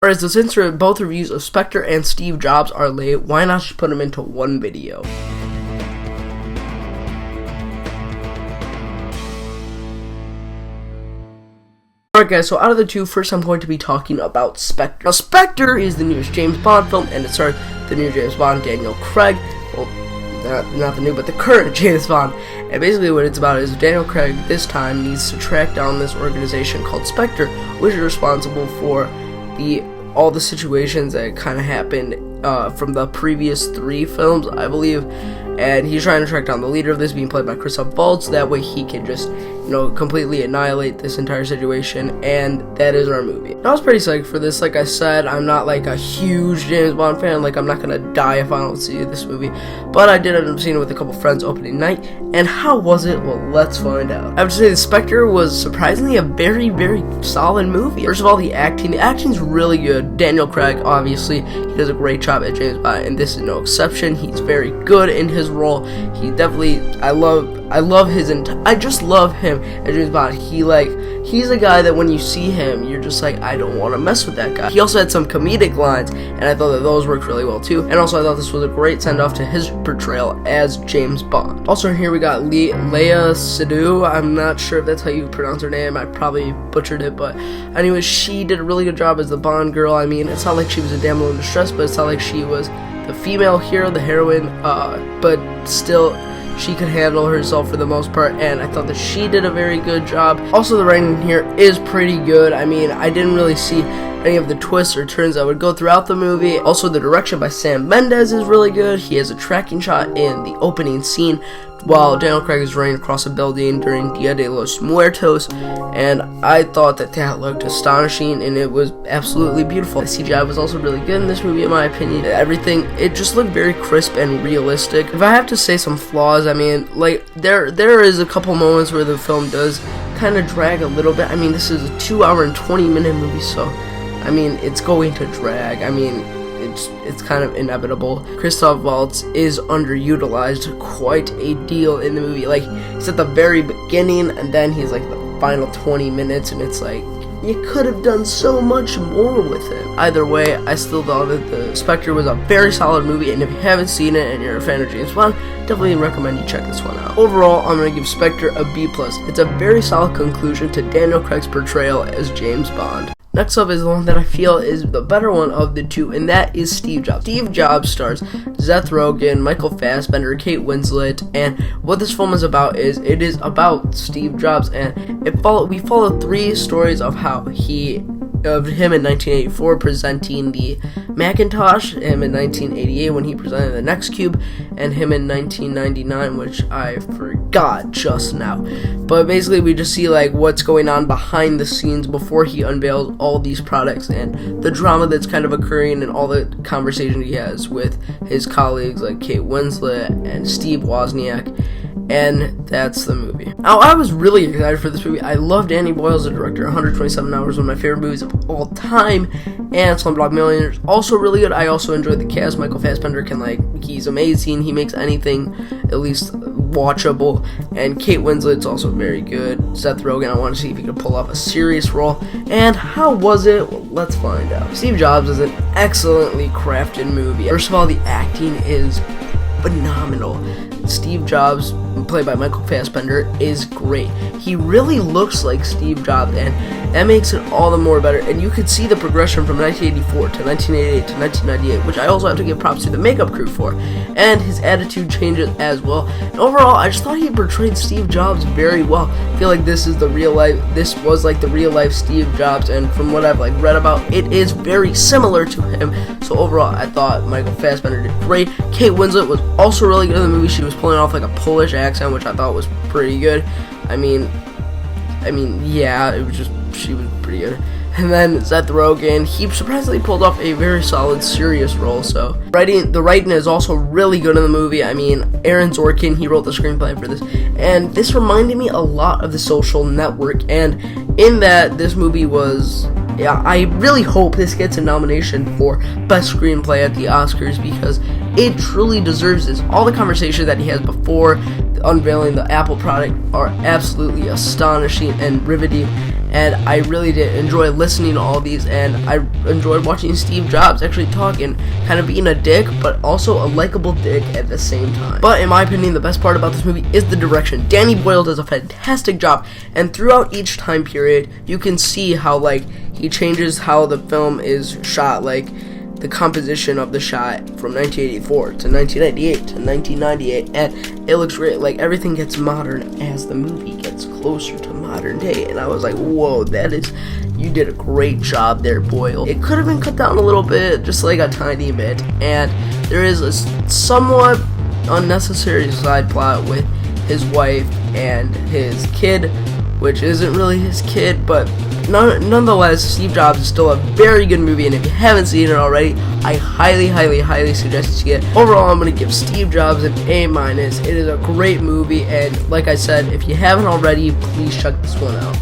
Alright, so since both reviews of Spectre and Steve Jobs are late, why not just put them into one video? Alright guys, so out of the two, first I'm going to be talking about Spectre. Now Spectre is the newest James Bond film, and it stars the new James Bond, Daniel Craig. Well, not the new, but the current James Bond. And basically what it's about is Daniel Craig this time needs to track down this organization called Spectre, which is responsible for all the situations that kind of happened from the previous 3 films, I believe. And he's trying to track down the leader of this, being played by Christoph Waltz. That way he can just, completely annihilate this entire situation. And that is our movie. I was pretty psyched for this. Like I said, I'm not like a huge James Bond fan. Like, I'm not gonna die if I don't see this movie. But I did end up seeing it with a couple friends opening night. And how was it? Well, let's find out. I have to say, the Spectre was surprisingly a very, very solid movie. First of all, the acting. The acting's really good. Daniel Craig, obviously, he does a great job at James Bond, and this is no exception. He's very good in his role. He definitely, I just love him as James Bond. He's a guy that when you see him, you're just like, I don't want to mess with that guy. He also had some comedic lines, and I thought that those worked really well too. And also I thought this was a great send-off to his portrayal as James Bond. Also here we got Léa Seydoux. I'm not sure if that's how you pronounce her name. I probably butchered it, but anyway, she did a really good job as the Bond girl. I mean, it's not like she was a damsel in distress, but it's not like she was the female hero, the heroine, but still, she could handle herself for the most part, and I thought that she did a very good job. Also, the writing here is pretty good. I mean, I didn't really see any of the twists or turns that would go throughout the movie. Also, the direction by Sam Mendes is really good. He has a tracking shot in the opening scene while Daniel Craig is running across a building during Dia de los Muertos, and I thought that looked astonishing, and it was absolutely beautiful. The CGI was also really good in this movie, in my opinion. Everything, it just looked very crisp and realistic. If I have to say some flaws, I mean, like, there is a couple moments where the film does kind of drag a little bit. I mean, this is a 2-hour and 20-minute movie, so, I mean, it's going to drag. I mean, it's kind of inevitable. Christoph Waltz is underutilized quite a deal in the movie. Like, he's at the very beginning, and then he's like the final 20 minutes, and it's like, you could have done so much more with him. Either way, I still thought that the Spectre was a very solid movie, and if you haven't seen it and you're a fan of James Bond, definitely recommend you check this one out. Overall, I'm going to give Spectre a B+. It's a very solid conclusion to Daniel Craig's portrayal as James Bond. Next up is the one that I feel is the better one of the two, and that is Steve Jobs. Steve Jobs stars Seth Rogen, Michael Fassbender, Kate Winslet, and what this film is about is it is about Steve Jobs, and we follow 3 stories of how him in 1984 presenting the Macintosh, him in 1988 when he presented the Next Cube, and him in 1999, which I forgot just now. But basically we just see like what's going on behind the scenes before he unveils all these products, and the drama that's kind of occurring, and all the conversation he has with his colleagues like Kate Winslet and Steve Wozniak. And that's the movie. Now, I was really excited for this movie. I love Danny Boyle as a director. 127 Hours, one of my favorite movies of all time. And Slumdog Millionaire is also really good. I also enjoyed the cast. Michael Fassbender he's amazing. He makes anything at least watchable. And Kate Winslet's also very good. Seth Rogen, I want to see if he could pull off a serious role. And how was it? Well, let's find out. Steve Jobs is an excellently crafted movie. First of all, the acting is phenomenal. Steve Jobs, played by Michael Fassbender, is great. He really looks like Steve Jobs, and that makes it all the more better. And you could see the progression from 1984 to 1988 to 1998, which I also have to give props to the makeup crew for. And his attitude changes as well. And overall, I just thought he portrayed Steve Jobs very well. I feel like this was the real life Steve Jobs, and from what I've read about, it is very similar to him. So overall, I thought Michael Fassbender did great. Kate Winslet was also really good in the movie. She was pulling off like a Polish accent, which I thought was pretty good. I mean, yeah, she was pretty good. And then Seth Rogen, he surprisingly pulled off a very solid, serious role. So the writing is also really good in the movie. I mean, Aaron Sorkin, he wrote the screenplay for this, and this reminded me a lot of The Social Network. And in that, this movie was, yeah, I really hope this gets a nomination for Best Screenplay at the Oscars, because it truly deserves this. All the conversation that he has before unveiling the Apple product are absolutely astonishing and riveting. and I really did enjoy listening to all these, and I enjoyed watching Steve Jobs actually talk and kind of being a dick, but also a likable dick at the same time. But in my opinion, the best part about this movie is the direction. Danny Boyle does a fantastic job, and throughout each time period, you can see how, like, he changes how the film is shot, like, the composition of the shot from 1984 to 1998 to 1998, and it looks great. Like, everything gets modern as the movie gets closer to modern day, and I was like, whoa, you did a great job there, Boyle. It could have been cut down a little bit, just like a tiny bit, and there is a somewhat unnecessary side plot with his wife and his kid, which isn't really his kid, but nonetheless, Steve Jobs is still a very good movie, and if you haven't seen it already, I highly suggest you see it. Overall, I'm going to give Steve Jobs an A-. It is a great movie, and like I said, if you haven't already, please check this one out.